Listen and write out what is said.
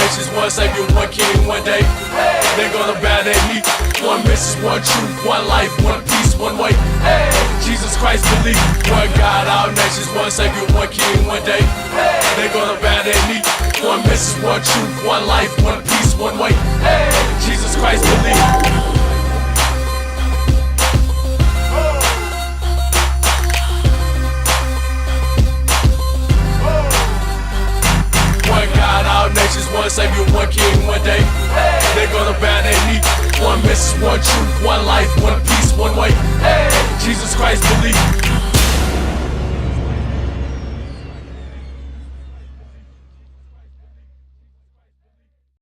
nations, one Savior, one King, one day. They're gonna bow their knee. One mission, one truth, one life, one peace, one way. Jesus Christ believe. One God, all nations, one Savior, one King, one day. They're gonna bow their knee. One mission, one truth, one life, one peace, one way. Jesus Christ believe. One Savior, one King, one day. They're gonna bow their knee. One message, one truth, one life, one peace, one way. Jesus Christ believe.